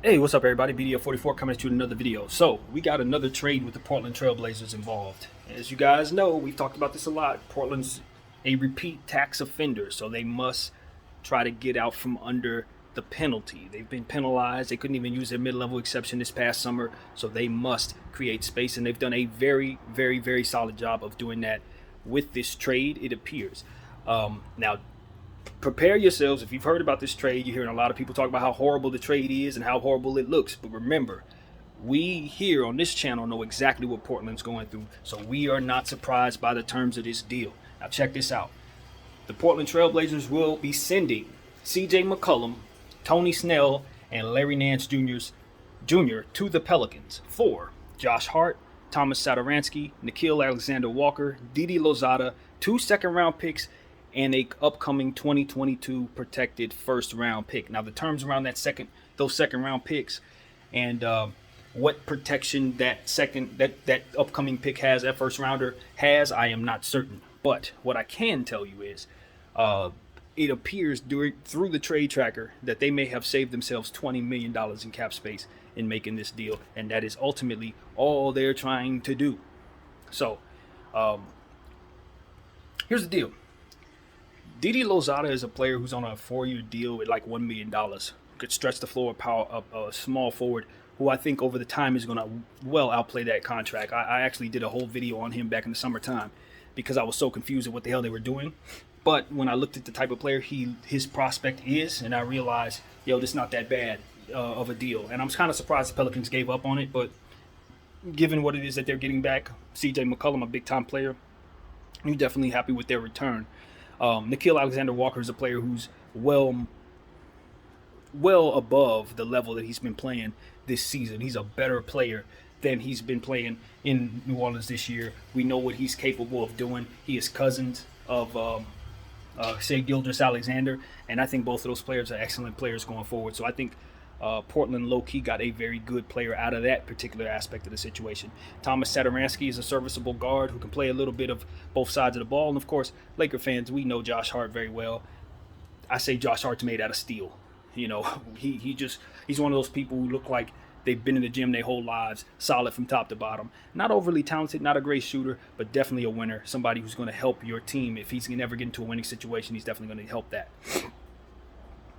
Hey, what's up, everybody? BDF44 coming at you with another video. So, we got another trade with the Portland Trailblazers involved. As you guys know, we've talked about this a lot. Portland's a repeat tax offender, so they must try to get out from under the penalty. They've been penalized. They couldn't even use their mid-level exception this past summer, so they must create space, and they've done a very, very, very solid job of doing that with this trade, it appears. Now, prepare yourselves. If you've heard about this trade, you're hearing a lot of people talk about how horrible the trade is and how horrible it looks. But remember, we here on this channel know exactly what Portland's going through, so we are not surprised by the terms of this deal. Now check this out. The Portland Trailblazers will be sending CJ McCollum, Tony Snell, and Larry Nance Jr. to the Pelicans for Josh Hart, Thomas Satoransky, Nikhil Alexander-Walker, Didi Lozada, 2 second-round picks, and a upcoming 2022 protected first-round pick. Now, the terms around those second-round picks, and what protection that upcoming pick has, that first-rounder has, I am not certain. But what I can tell you is, it appears through the trade tracker that they may have saved themselves $20 million in cap space in making this deal, and that is ultimately all they're trying to do. So, here's the deal. Didi Lozada is a player who's on a 4-year deal with like $1 million. Could stretch the floor, power up a small forward who I think over the time is going to well outplay that contract. I actually did a whole video on him back in the summertime because I was so confused at what the hell they were doing. But when I looked at the type of player his prospect is, and I realized, this is not that bad of a deal. And I'm kind of surprised the Pelicans gave up on it. But given what it is that they're getting back, CJ McCollum, a big-time player, you're definitely happy with their return. Nikhil Alexander-Walker is a player who's well above the level that he's been playing this season. He's a better player than he's been playing in New Orleans this year. We know what he's capable of doing. He is cousins of Shai Gilgeous-Alexander, and I think both of those players are excellent players going forward. So I think Portland low-key got a very good player out of that particular aspect of the situation. Thomas Satoransky is a serviceable guard who can play a little bit of both sides of the ball. And, of course, Laker fans, we know Josh Hart very well. I say Josh Hart's made out of steel. He's one of those people who look like they've been in the gym their whole lives, solid from top to bottom. Not overly talented, not a great shooter, but definitely a winner, somebody who's going to help your team. If he's going to ever get into a winning situation, he's definitely going to help that.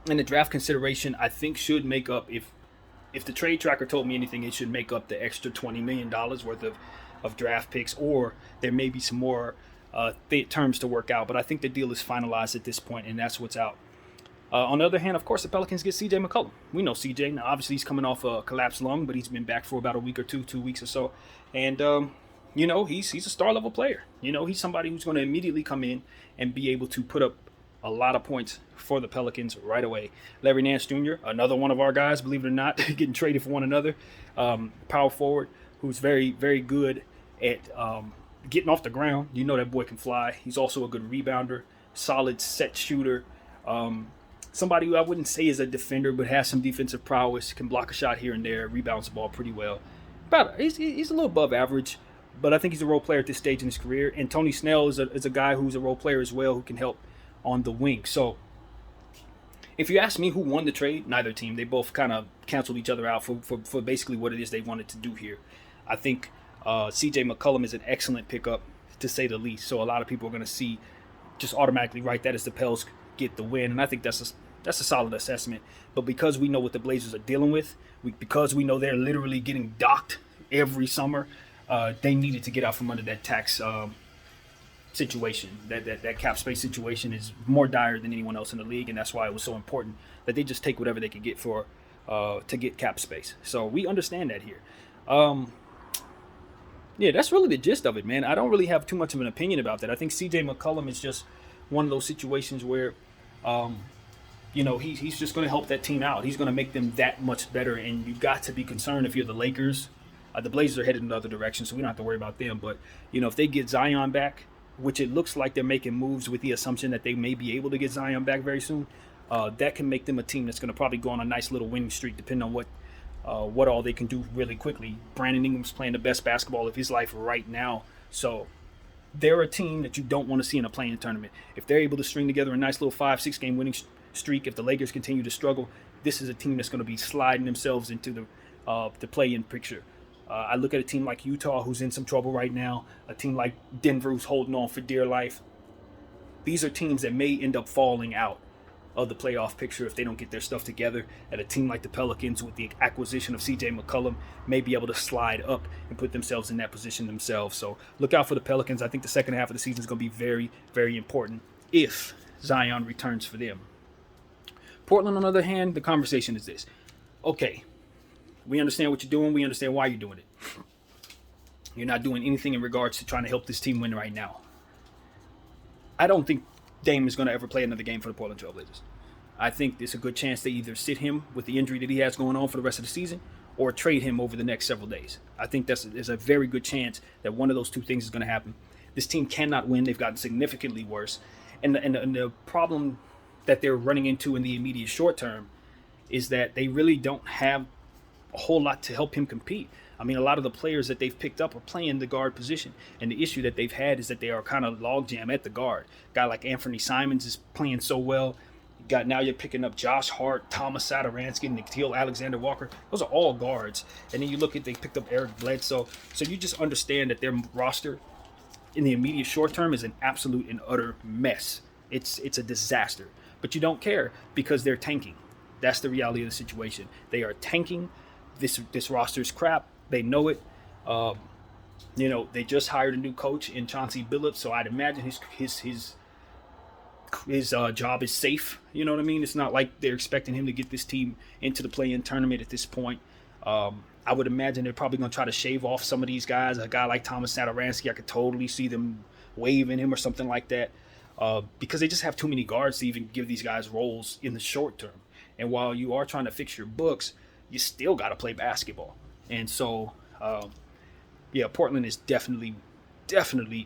And the draft consideration, I think, should make up, if the trade tracker told me anything, it should make up the extra $20 million worth of draft picks, or there may be some more terms to work out. But I think the deal is finalized at this point, and that's what's out. On the other hand, of course, the Pelicans get CJ McCollum. We know CJ. Now, obviously, he's coming off a collapsed lung, but he's been back for about a week or 2 weeks or so. And, he's a star-level player. He's somebody who's going to immediately come in and be able to put up a lot of points for the Pelicans right away. Larry Nance Jr., another one of our guys, believe it or not, getting traded for one another. Power forward who's very, very good at getting off the ground. That boy can fly. He's also a good rebounder, solid set shooter. Somebody who I wouldn't say is a defender, but has some defensive prowess, can block a shot here and there, rebounds the ball pretty well. He's a little above average, but I think he's a role player at this stage in his career. And Tony Snell is a guy who's a role player as well, who can help on the wing. So if you ask me who won the trade, neither team. They both kind of canceled each other out for basically what it is they wanted to do here. I think CJ McCollum is an excellent pickup, to say the least. So a lot of people are going to just automatically write that as the Pels get the win. And I think that's a solid assessment. But because we know what the Blazers are dealing with, because we know they're literally getting docked every summer, they needed to get out from under that tax situation. That cap space situation is more dire than anyone else in the league, and that's why it was so important that they just take whatever they could get to get cap space. So we understand that here. That's really the gist of it, man. I don't really have too much of an opinion about that. I think CJ McCollum is just one of those situations where he's just going to help that team out. He's going to make them that much better, and you've got to be concerned if you're the Lakers. The Blazers are headed in the other direction, so we don't have to worry about them. But if they get Zion back, which it looks like they're making moves with the assumption that they may be able to get Zion back very soon, that can make them a team that's going to probably go on a nice little winning streak, depending on what all they can do really quickly. Brandon Ingram's playing the best basketball of his life right now, so they're a team that you don't want to see in a play-in tournament. If they're able to string together a nice little 5-6 game winning streak, if the Lakers continue to struggle, this is a team that's going to be sliding themselves into the play-in picture. I look at a team like Utah, who's in some trouble right now, a team like Denver, who's holding on for dear life. These are teams that may end up falling out of the playoff picture if they don't get their stuff together. And a team like the Pelicans, with the acquisition of CJ McCollum, may be able to slide up and put themselves in that position themselves. So look out for the Pelicans. I think the second half of the season is going to be very, very important if Zion returns for them. Portland, on the other hand, the conversation is this. Okay, we understand what you're doing. We understand why you're doing it. You're not doing anything in regards to trying to help this team win right now. I don't think Dame is going to ever play another game for the Portland Trail Blazers. I think there's a good chance they either sit him with the injury that he has going on for the rest of the season or trade him over the next several days. I think there's a very good chance that one of those two things is going to happen. This team cannot win. They've gotten significantly worse. And the problem that they're running into in the immediate short term is that they really don't have a whole lot to help him compete. I mean, a lot of the players that they've picked up are playing the guard position. And the issue that they've had is that they are kind of logjam at the guard. A guy like Anthony Simons is playing so well. Now you're picking up Josh Hart, Thomas Satoransky, Nikhil Alexander-Walker. Those are all guards. And then you look at, they picked up Eric Bledsoe. So you just understand that their roster in the immediate short term is an absolute and utter mess. It's a disaster. But you don't care because they're tanking. That's the reality of the situation. They are tanking. This roster is crap. They know it. They just hired a new coach in Chauncey Billups, so I'd imagine his job is safe. You know what I mean? It's not like they're expecting him to get this team into the play-in tournament at this point. I would imagine they're probably going to try to shave off some of these guys. A guy like Thomas Satoransky, I could totally see them waiving him or something like that because they just have too many guards to even give these guys roles in the short term. And while you are trying to fix your books, you still got to play basketball. And so, Portland is definitely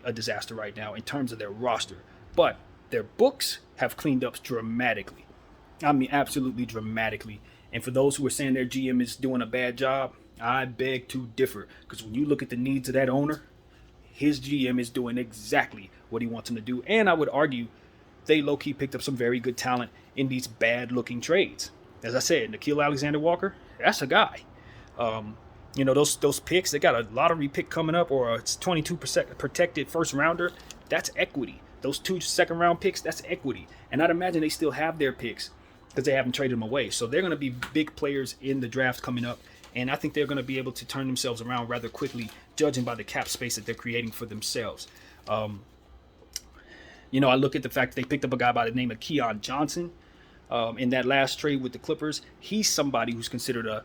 a disaster right now in terms of their roster. But their books have cleaned up dramatically. I mean, absolutely dramatically. And for those who are saying their GM is doing a bad job, I beg to differ. Because when you look at the needs of that owner, his GM is doing exactly what he wants him to do. And I would argue they low-key picked up some very good talent in these bad-looking trades. As I said, Nikhil Alexander-Walker, that's a guy. Those picks, they got a lottery pick coming up or a 22% protected first rounder. That's equity. Those 2 second-round picks, that's equity. And I'd imagine they still have their picks because they haven't traded them away. So they're going to be big players in the draft coming up. And I think they're going to be able to turn themselves around rather quickly, judging by the cap space that they're creating for themselves. I look at the fact that they picked up a guy by the name of Keon Johnson. In that last trade with the Clippers, he's somebody who's considered a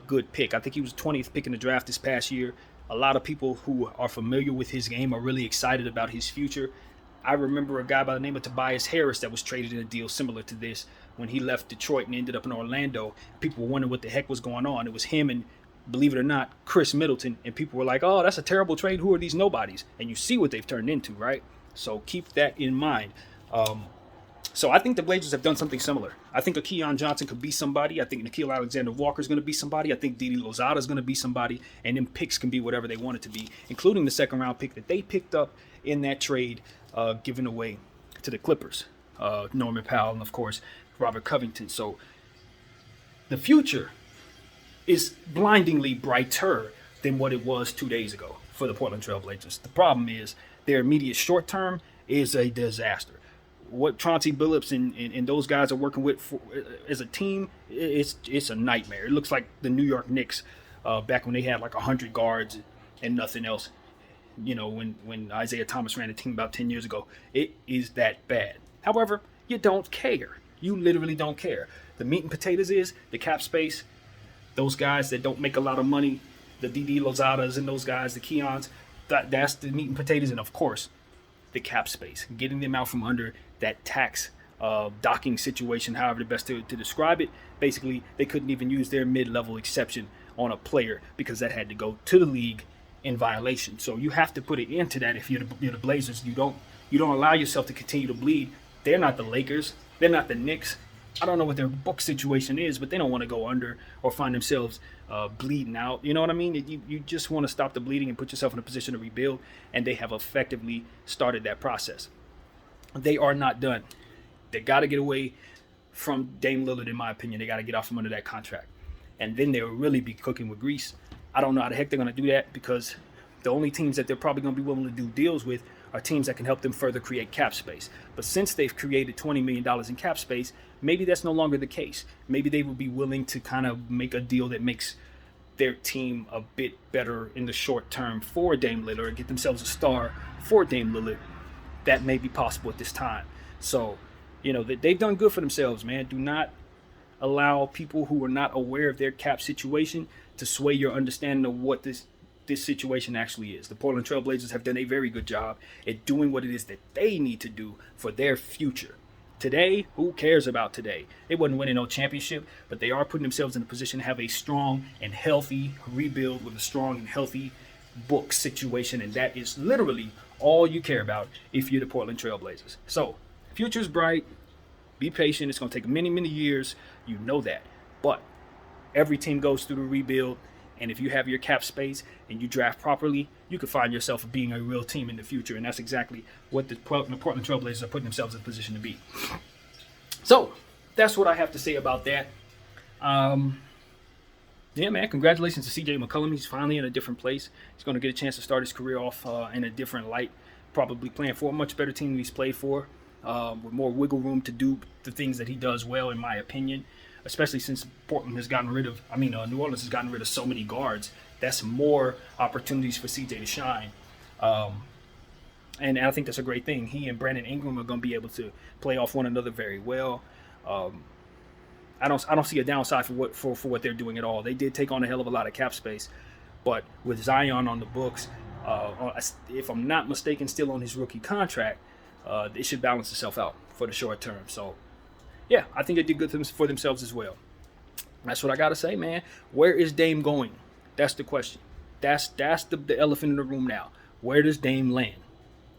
good pick. I think he was 20th pick in the draft this past year. A lot of people who are familiar with his game are really excited about his future. I remember a guy by the name of Tobias Harris that was traded in a deal similar to this when he left Detroit and ended up in Orlando. People were wondering what the heck was going on. It was him and, believe it or not, Chris Middleton. And people were like, oh, that's a terrible trade. Who are these nobodies? And you see what they've turned into, right? So keep that in mind. So I think the Blazers have done something similar. I think a Keon Johnson could be somebody. I think Nikhil Alexander-Walker is going to be somebody. I think Didi Lozada is going to be somebody. And then picks can be whatever they want it to be, including the second-round pick that they picked up in that trade given away to the Clippers. Norman Powell and, of course, Robert Covington. So the future is blindingly brighter than what it was 2 days ago for the Portland Trail Blazers. The problem is their immediate short term is a disaster. What Chauncey Billups and those guys are working with as a team, it's a nightmare. It looks like the New York Knicks back when they had like 100 guards and nothing else. When Isaiah Thomas ran the team about 10 years ago, it is that bad. However, you don't care. You literally don't care. The meat and potatoes is the cap space. Those guys that don't make a lot of money, the Didi Lozadas and those guys, the Keons, that's the meat and potatoes. And of course, the cap space, getting them out from under that tax docking situation, however the best to describe it. Basically, they couldn't even use their mid-level exception on a player because that had to go to the league in violation. So you have to put it into that. If you're the Blazers, you don't allow yourself to continue to bleed. They're not the Lakers. They're not the Knicks. I don't know what their book situation is, but they don't want to go under or find themselves bleeding out. You know what I mean? You just want to stop the bleeding and put yourself in a position to rebuild, and they have effectively started that process. They are not done. They got to get away from Dame Lillard, in my opinion. They got to get off from under that contract. And then they'll really be cooking with grease. I don't know how the heck they're going to do that, because the only teams that they're probably going to be willing to do deals with are teams that can help them further create cap space. But since they've created $20 million in cap space, maybe that's no longer the case. Maybe they would be willing to kind of make a deal that makes their team a bit better in the short term for Dame Lillard, or get themselves a star for Dame Lillard. That may be possible at this time. So, they've done good for themselves, man. Do not allow people who are not aware of their cap situation to sway your understanding of what this situation actually is. The Portland Trail Blazers have done a very good job at doing what it is that they need to do for their future. Today, who cares about today? They wasn't winning no championship, but they are putting themselves in a position to have a strong and healthy rebuild with a strong and healthy book situation, and that is literally all you care about if you're the Portland Trail Blazers. So, future's bright. Be patient. It's going to take many, many years. You know that. But every team goes through the rebuild, and if you have your cap space and you draft properly, you can find yourself being a real team in the future, and that's exactly what the Portland Trail Blazers are putting themselves in a position to be. So, that's what I have to say about that. Yeah, man, congratulations to CJ McCollum. He's finally in a different place. He's going to get a chance to start his career off in a different light, probably playing for a much better team than he's played for, with more wiggle room to do the things that he does well, in my opinion, especially since New Orleans has gotten rid of so many guards. That's more opportunities for CJ to shine. And I think that's a great thing. He and Brandon Ingram are going to be able to play off one another very well. I don't see a downside for what they're doing at all. They did take on a hell of a lot of cap space, but with Zion on the books, if I'm not mistaken, still on his rookie contract, it should balance itself out for the short term. So, yeah, I think they did good for themselves as well. That's what I gotta say, man. Where is Dame going? That's the question. That's the elephant in the room now. Where does Dame land?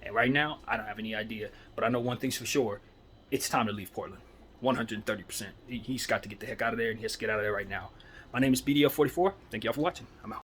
And right now, I don't have any idea. But I know one thing's for sure: it's time to leave Portland. 130%. He's got to get the heck out of there, and he has to get out of there right now. My name is BDL44. Thank y'all for watching. I'm out.